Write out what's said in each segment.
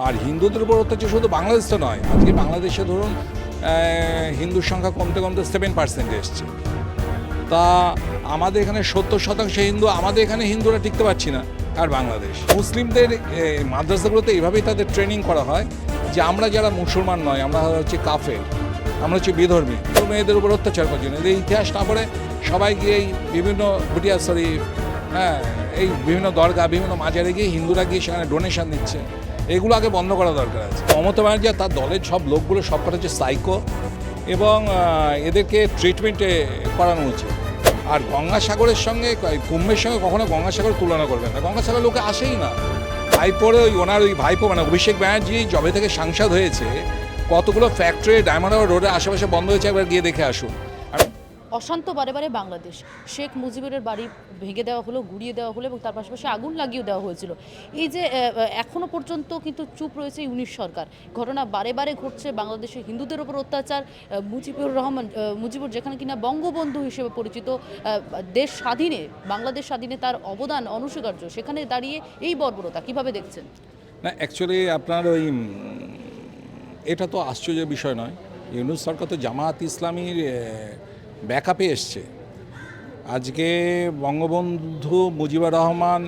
আর হিন্দুদের উপর অত্যাচার শুধু বাংলাদেশ তো নয়, আজকে বাংলাদেশে ধরুন হিন্দুর সংখ্যা কমতে কমতে 7% এসছে। তা আমাদের এখানে 70% হিন্দু, আমাদের এখানে হিন্দুরা টিকতে পারছি না। আর বাংলাদেশ মুসলিমদের মাদ্রাসাগুলোতে এইভাবেই তাদের ট্রেনিং করা হয় যে আমরা যারা মুসলমান নয়, আমরা হচ্ছে কাফের, আমরা হচ্ছে বিধর্মী, তো মেয়েদের উপর অত্যাচার করছি না। এই ইতিহাস না পড়ে সবাই গিয়ে এই বিভিন্ন ভুটিয়া শরীফ, এই বিভিন্ন দরগা, বিভিন্ন মাজারে গিয়ে হিন্দুরা গিয়ে সেখানে ডোনেশন দিচ্ছে। এগুলো আগে বন্ধ করা দরকার আছে। মমতা ব্যানার্জি তার দলের সব লোকগুলো সবকটা হচ্ছে সাইকো, এবং এদেরকে ট্রিটমেন্টে করানো উচিত। আর গঙ্গাসাগরের সঙ্গে, কুম্ভের সঙ্গে কখনো গঙ্গাসাগর তুলনা করবেন না। গঙ্গাসাগর লোকে আসেই না। ভাইপোরে ওনার ওই ভাইপো মানে অভিষেক ব্যানার্জি যবে থেকে সাংসদ হয়েছে, কতগুলো ফ্যাক্টরি ডায়মন্ড হারবার রোডের আশেপাশে বন্ধ হয়েছে, একবার গিয়ে দেখে আসুন। অশান্ত বারে বারে বাংলাদেশ, শেখ মুজিবের বাড়ি ভেঙে দেওয়া হলো, গুড়িয়ে দেওয়া হলো এবং তার পাশাপাশি আগুন লাগিয়ে দেওয়া হয়েছিল। এই যে এখনো পর্যন্ত কিন্তু চুপ রয়েছে ইউনিশ সরকার। ঘটনা বারে বারে ঘটছে, বাংলাদেশে হিন্দুদের ওপর অত্যাচার। মুজিবুর যেখানে কিনা বঙ্গবন্ধু হিসেবে পরিচিত, দেশ স্বাধীনে, বাংলাদেশ স্বাধীনে তার অবদান অনস্বীকার্য, সেখানে দাঁড়িয়ে এই বর্বরতা কিভাবে দেখছেন? না, অ্যাকচুয়ালি আপনার ওই এটা তো আশ্চর্যের বিষয় নয়। ইউনুস সরকার তো জামায়াত ইসলামীর ব্যাকআপে এসছে। আজকে বঙ্গবন্ধু মুজিবুর রহমান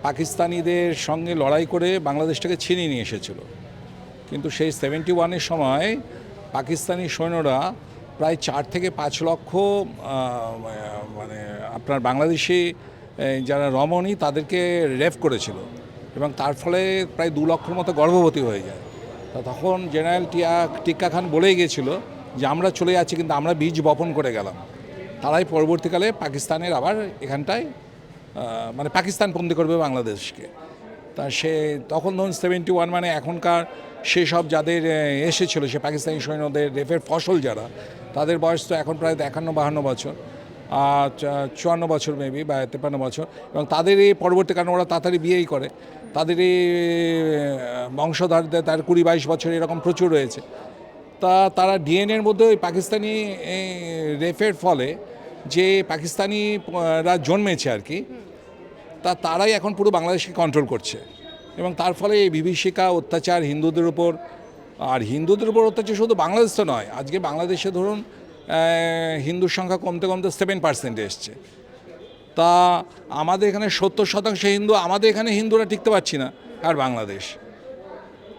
পাকিস্তানিদের সঙ্গে লড়াই করে বাংলাদেশটাকে ছিনিয়ে নিয়ে এসেছিল, কিন্তু সেই 71-এর সময় পাকিস্তানি সৈন্যরা প্রায় 4 থেকে 5 লক্ষ মানে আপনার বাংলাদেশি যারা রমণী তাদেরকে রেপ করেছিল, এবং তার ফলে প্রায় 2 লক্ষর মতো গর্ভবতী হয়ে যায়। তা তখন জেনারেল টিক্কা খান বলেই গিয়েছিল যে আমরা চলে যাচ্ছি, কিন্তু আমরা বীজ বপন করে গেলাম। তারাই পরবর্তীকালে পাকিস্তানের আবার এখানটায় মানে পাকিস্তানপন্থী করবে বাংলাদেশকে। তা সে তখন ধরুন 71 মানে এখনকার সেসব যাদের এসেছিলো, সে পাকিস্তানি সৈন্যদের রেফের ফসল যারা, তাদের বয়স তো এখন প্রায় 51-52 বছর, 54 বছর মেবি বা 53 বছর, এবং তাদের এই পরবর্তীকালে ওরা তাড়াতাড়ি বিয়েই করে। তাদের এই বংশধরদের তার 20-22 বছর এরকম প্রচুর রয়েছে। তা তারা ডিএনএর মধ্যে ওই পাকিস্তানি রেফের ফলে যে পাকিস্তানিরা জন্মেছে আর কি, তারাই এখন পুরো বাংলাদেশকে কন্ট্রোল করছে, এবং তার ফলে এই বিভীষিকা অত্যাচার হিন্দুদের উপর। আর হিন্দুদের উপর অত্যাচার শুধু বাংলাদেশ তো নয়, আজকে বাংলাদেশে ধরুন হিন্দুর সংখ্যা কমতে কমতে 7% এসছে। তা আমাদের এখানে 70% হিন্দু, আমাদের এখানে হিন্দুরা টিকতে পারছি না। আর বাংলাদেশ,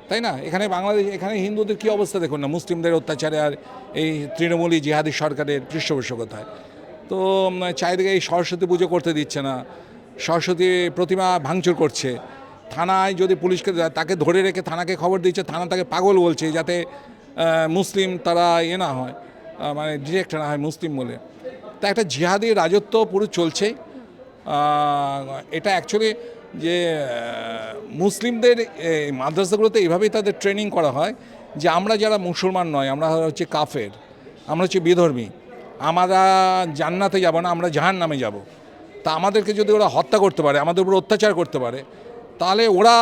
তাই না? এখানে বাংলাদেশ, এখানে হিন্দুদের কী অবস্থা দেখুন না, মুসলিমদের অত্যাচারে আর এই তৃণমূলী জিহাদি সরকারের পৃষ্ঠপোষকতায়। তো চারিদিকে এই সরস্বতী পুজো করতে দিচ্ছে না, সরস্বতী প্রতিমা ভাঙচুর করছে। থানায় যদি পুলিশকে তাকে ধরে রেখে থানাকে খবর দিচ্ছে, থানা তাকে পাগল বলছে যাতে মুসলিম তারা না হয়, মানে ডিরেক্ট না হয় মুসলিম বলে। তা একটা জিহাদি রাজত্ব পুরো চলছে। এটা অ্যাকচুয়ালি যে মুসলিমদের মাদ্রাসাগুলোতে এইভাবেই তাদের ট্রেনিং করা হয় যে আমরা যারা মুসলমান নয়, আমরা হচ্ছে কাফের, আমরা হচ্ছে বিধর্মী, আমরা জান্নাতে যাব না, আমরা জাহান্নামে যাব। তা আমাদেরকে যদি ওরা হত্যা করতে পারে, আমাদের উপর অত্যাচার করতে পারে, তাহলে ওরা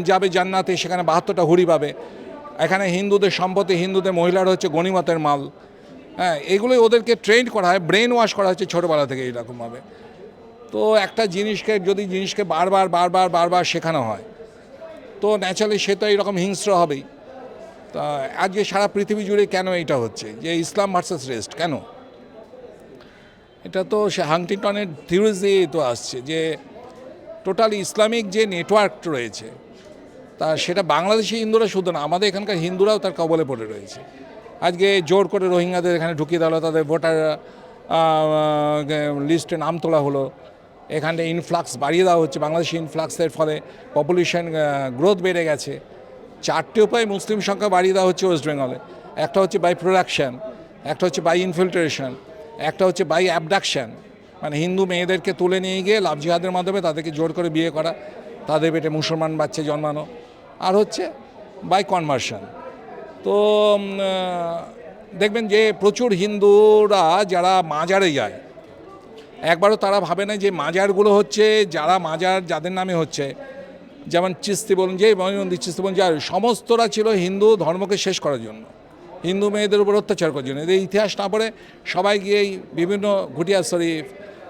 যাবে জান্নাতে, সেখানে 72টা হুরি পাবে। এখানে হিন্দুদের সম্পত্তি, হিন্দুদের মহিলারা হচ্ছে গনিমতের মাল। এগুলোই ওদেরকে ট্রেন করা হয়, ব্রেন ওয়াশ করা হচ্ছে ছোটোবেলা থেকে এইরকমভাবে। তো একটা জিনিসকে বারবার শেখানো হয়, তো ন্যাচারালি সে তো এইরকম হিংস্র হবেই। তা আজকে সারা পৃথিবী জুড়ে কেন এইটা হচ্ছে যে ইসলাম ভার্সেস রেস্ট কেন? এটা তো সে হান্টিংটনের থিওরিজে তো আসছে যে টোটাল ইসলামিক যে নেটওয়ার্ক রয়েছে, তা সেটা বাংলাদেশি হিন্দুরা শুধু না, আমাদের এখানকার হিন্দুরাও তার কবলে পড়ে রয়েছে। আজকে জোর করে রোহিঙ্গাদের এখানে ঢুকিয়ে দেওয়া হলো, তাদের ভোটার লিস্টে নাম তোলা হলো, এখানে ইনফ্লাক্স বাড়িয়ে দেওয়া হচ্ছে। বাংলাদেশি ইনফ্লাক্সের ফলে পপুলেশন গ্রোথ বেড়ে গেছে। 4টে উপায়ে মুসলিম সংখ্যা বাড়িয়ে দেওয়া হচ্ছে ওয়েস্ট বেঙ্গলে। একটা হচ্ছে বাই প্রোডাকশান, একটা হচ্ছে বাই ইনফিল্ট্রেশন, একটা হচ্ছে বাই অ্যাবডাকশান, মানে হিন্দু মেয়েদেরকে তুলে নিয়ে গিয়ে লাভ জিহাদের মাধ্যমে তাদেরকে জোর করে বিয়ে করা, তাদের পেটে মুসলমান বাচ্চা জন্মানো, আর হচ্ছে বাই কনভার্সন। তো দেখবেন যে প্রচুর হিন্দুরা যারা মাজারে যায়, একবারও তারা ভাবে না যে মাজারগুলো হচ্ছে যাদের নামে হচ্ছে, যেমন চিস্তি বলুন, যে মঈনুদ্দিন চিস্তি বলুন, যার সমস্তরা ছিল হিন্দু ধর্মকে শেষ করার জন্য, হিন্দু মেয়েদের উপর অত্যাচার করার জন্য। এই ইতিহাস না পড়ে সবাই গিয়ে বিভিন্ন ভুটিয়া শরীফ,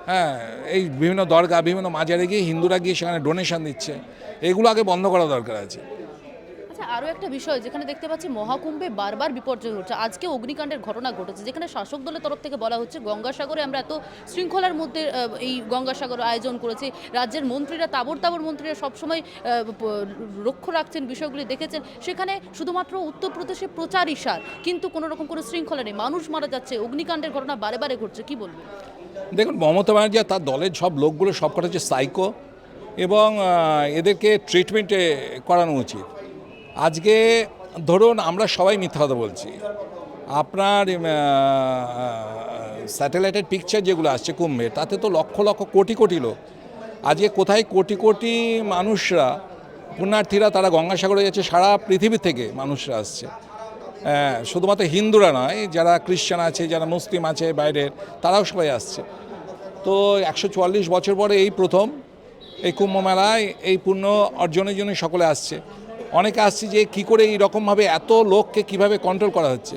হ্যাঁ, এই বিভিন্ন দরগা বিভিন্ন মাজারে গিয়ে হিন্দুরা গিয়ে সেখানে ডোনেশন দিচ্ছে, এগুলো আগে বন্ধ করা দরকার আছে। আচ্ছা, আরও একটা বিষয় যেখানে দেখতে পাচ্ছি মহাকুম্ভে বারবার বিপর্যয় ঘটছে। আজকে অগ্নিকাণ্ডের ঘটনা ঘটেছে, যেখানে শাসক দলের তরফ থেকে বলা হচ্ছে গঙ্গাসাগরে আমরা এত শৃঙ্খলার মধ্যে এই গঙ্গাসাগর আয়োজন করেছি, রাজ্যের মন্ত্রীরা তাবড় মন্ত্রীরা সবসময় লক্ষ্য রাখছেন, বিষয়গুলি দেখেছেন, সেখানে শুধুমাত্র উত্তরপ্রদেশে প্রচারই সার, কিন্তু কোনো রকম কোনো শৃঙ্খলা নেই, মানুষ মারা যাচ্ছে, অগ্নিকাণ্ডের ঘটনা বারে ঘটছে, কি বলবেন? দেখুন, মমতা ব্যানার্জি আর তার দলের সব লোকগুলো সবকটা হচ্ছে সাইকো, এবং এদেরকে ট্রিটমেন্টে করানো উচিত। আজকে ধরুন আমরা সবাই মিথ্যা কথা বলছি, আপনার স্যাটেলাইটের পিকচার যেগুলো আসছে কুম্ভে, তাতে তো লক্ষ লক্ষ কোটি কোটি লোক, আজকে কোথায় কোটি কোটি মানুষরা পুণ্যার্থীরা তারা গঙ্গাসাগরে যাচ্ছে, সারা পৃথিবী থেকে মানুষরা আসছে, শুধুমাত্র হিন্দুরা নয়, যারা খ্রিস্টান আছে, যারা মুসলিম আছে বাইরের, তারাও সবাই আসছে। তো 144 বছর পরে এই প্রথম এই কুম্ভ মেলায় এই পুণ্য অর্জনের জন্য সকলে আসছে। অনেকে আসছে যে কী করে এইরকমভাবে এত লোককে কিভাবে কন্ট্রোল করা হচ্ছে।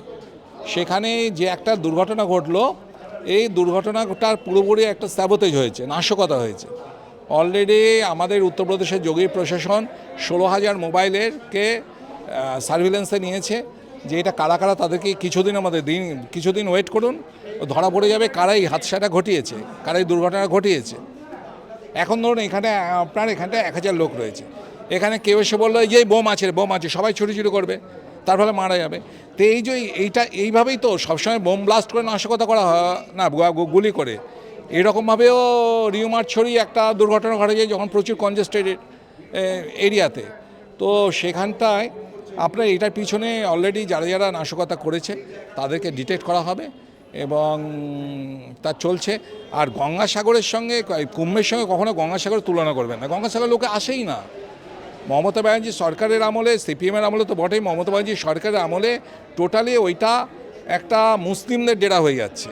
সেখানে যে একটা দুর্ঘটনা ঘটলো, এই দুর্ঘটনাটার পুরোপুরি একটা স্যাবোতেজ হয়েছে, নাশকতা হয়েছে। অলরেডি আমাদের উত্তরপ্রদেশের যোগী প্রশাসন 16,000 মোবাইলেরকে সার্ভিলেন্সে নিয়েছে, যে এটা কারা কারা, তাদেরকে কিছুদিন ওয়েট করুন, ধরা পড়ে যাবে কারা এই হাদসাটা ঘটিয়েছে, কারা এই দুর্ঘটনা ঘটিয়েছে। এখন ধরুন এখানে আপনার এখানটায় 1000 লোক রয়েছে, এখানে কেউ এসে বললো যে বোম আছে, সবাই ছুটি করবে, তার ফলে মারা যাবে। তো এই যে এইভাবেই তো সবসময় বোম ব্লাস্ট করে নাশকতা করা হয় না, গুলি করে। এরকমভাবেও রিউমার ছড়িয়ে একটা দুর্ঘটনা ঘটে যায় যখন প্রচুর কনজেস্টেড এরিয়াতে। তো সেখানটায় আপনার এটার পিছনে অলরেডি যারা নাশকতা করেছে তাদেরকে ডিটেক্ট করা হবে এবং তা চলছে। আর গঙ্গাসাগরের সঙ্গে, কুম্ভের সঙ্গে কখনো গঙ্গাসাগরের তুলনা করবেন না, গঙ্গাসাগর লোকে আসেই না। মমতা ব্যানার্জি সরকারের আমলে, সিপিএমের আমলে তো বটেই, মমতা ব্যানার্জি সরকারের আমলে টোটালি ওইটা একটা মুসলিমদের ডেরা হয়ে যাচ্ছে।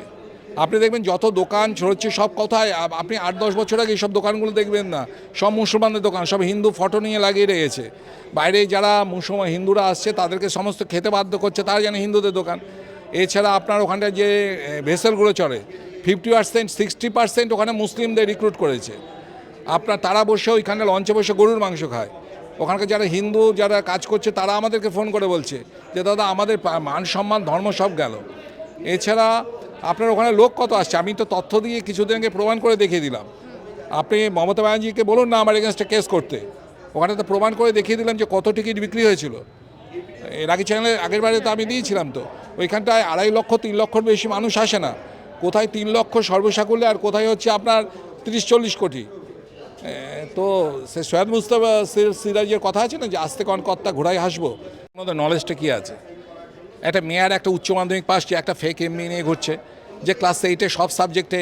আপনি দেখবেন যত দোকান ছড়ছে সব কথায়, আপনি 8-10 বছর আগে সব দোকানগুলো দেখবেন না, সব মুসলমানদের দোকান, সব হিন্দু ফটো নিয়ে লাগিয়ে রেখেছে। বাইরে যারা হিন্দুরা আসছে তাদেরকে সমস্ত খেতে বাধ্য করছে, তারা জানে হিন্দুদের দোকান। এছাড়া আপনার ওখানটায় যে ভেসেলগুলো চলে 50%, 60% ওখানে মুসলিমদের রিক্রুট করেছে। আপনার তারা বসে ওইখানে লঞ্চে বসে গরুর মাংস খায়। ওখানকার যারা হিন্দু যারা কাজ করছে তারা আমাদেরকে ফোন করে বলছে যে দাদা আমাদের মান সম্মান ধর্ম সব গেল। এছাড়া আপনার ওখানে লোক কত আসছে, আমি তো তথ্য দিয়ে কিছুদিন আগে প্রমাণ করে দেখিয়ে দিলাম। আপনি মমতা ব্যানার্জিকে বলুন না আমার এগেনস্টে কেস করতে, ওখানে তো প্রমাণ করে দেখিয়ে দিলাম যে কত টিকিট বিক্রি হয়েছিল। এর আগে চ্যানেলে আগের বারে তো আমি দিয়েছিলাম। তো ওইখানটায় 2.5 লক্ষ 3 লক্ষর বেশি মানুষ আসে না, কোথায় 3 লক্ষ সর্বসাকুল্যে, আর কোথায় হচ্ছে আপনার 30-40 কোটি। তো সে সৈয়দ মুস্তফা সিরাজের কথা আছে না যে আস্তে কন কর্তা ঘোড়ায় হাসবো, ওনাদের নলেজটা কী আছে? একটা মেয়ার একটা উচ্চ মাধ্যমিক পাস, একটা ফেক এমবি নিয়ে ঘুরছে, যে ক্লাস 8-এ সব সাবজেক্টে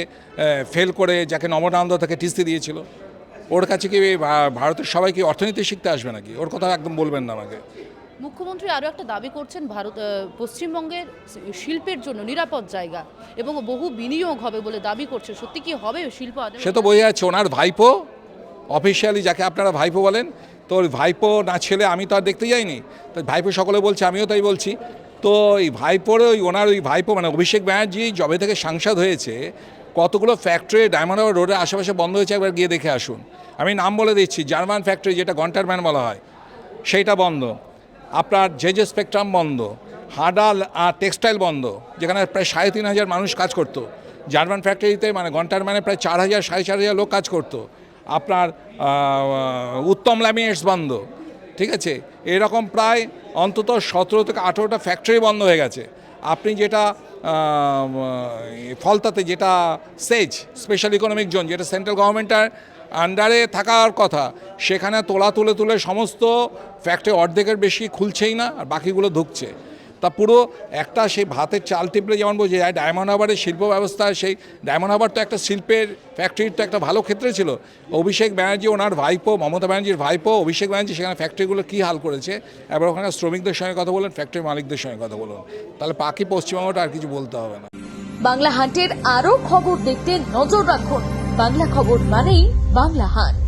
ফেল করে যাকে নবনানন্দ তাকে টিসি দিয়েছিল। ওর কাছে কি ভারতের সবাই কি অর্থনীতি শিখতে আসবে নাকি? ওর কথা একদম বলবেন না আমাকে। মুখ্যমন্ত্রী আরও একটা দাবি করছেন, পশ্চিমবঙ্গের শিল্পের জন্য নিরাপদ জায়গা এবং বহু বিনিয়োগ হবে বলে দাবি করছে। সত্যি কি হবে শিল্প? সে তো বোঝা যাচ্ছে, ওনার ভাইপো অফিসিয়ালি, যাকে আপনারা ভাইপো বলেন, তো ওই ভাইপো না ছেলে আমি তো আর দেখতে যাইনি, তো ভাইপো সকলে বলছে, আমিও তাই বলছি। তো এই ভাইপোর ওনার ভাইপো মানে অভিষেক ব্যানার্জি যবে থেকে সাংসদ হয়েছে, কতগুলো ফ্যাক্টরি ডায়মন্ড হারবার রোডের আশেপাশে বন্ধ হয়েছে, একবার গিয়ে দেখে আসুন। আমি নাম বলে দিচ্ছি, জার্মান ফ্যাক্টরি যেটা গন্টারম্যান বলা হয় সেইটা বন্ধ, আপনার জে স্পেকট্রাম বন্ধ, হাডাল টেক্সটাইল বন্ধ, যেখানে প্রায় 3,500 মানুষ কাজ করতো। জার্মান ফ্যাক্টরিতে মানে ঘন্টারম্যানে প্রায় 4,000-4,500 লোক কাজ করতো। আপনার উত্তম ল্যামিনেটস বন্ধ, ঠিক আছে। এরকম প্রায় অন্তত 17 থেকে 18টা ফ্যাক্টরি বন্ধ হয়ে গেছে। আপনি যেটা ফলতাতে যেটা সেজ স্পেশাল ইকোনমিক জোন, যেটা সেন্ট্রাল গভর্নমেন্টের আন্ডারে থাকার কথা, সেখানে তুলে সমস্ত ফ্যাক্টরি অর্ধেকের বেশি খুলছেই না, আর বাকিগুলো ঢুকছে। তা পুরো একটা সেই ভাতের চাল টিপলে যেমন বোঝা যায়, ডায়মন্ড হারবারের শিল্প ব্যবস্থা, সেই ডায়মন্ড হারবার তো একটা শিল্পের ফ্যাক্টরির তো একটা ভালো ক্ষেত্রে ছিল। অভিষেক ব্যানার্জি ওনার ভাইপো, মমতা ব্যানার্জির ভাইপো অভিষেক ব্যানার্জি সেখানে ফ্যাক্টরিগুলো কী হাল করেছে, এবার ওখানে শ্রমিকদের সঙ্গে কথা বলুন, ফ্যাক্টরি মালিকদের সঙ্গে কথা বলুন, তাহলে বাকি পশ্চিমবঙ্গটা আর কিছু বলতে হবে না। বাংলা হান্টের আরও খবর দেখতে নজর রাখুন। বাংলা খবর মানেই বাংলা হান্ট।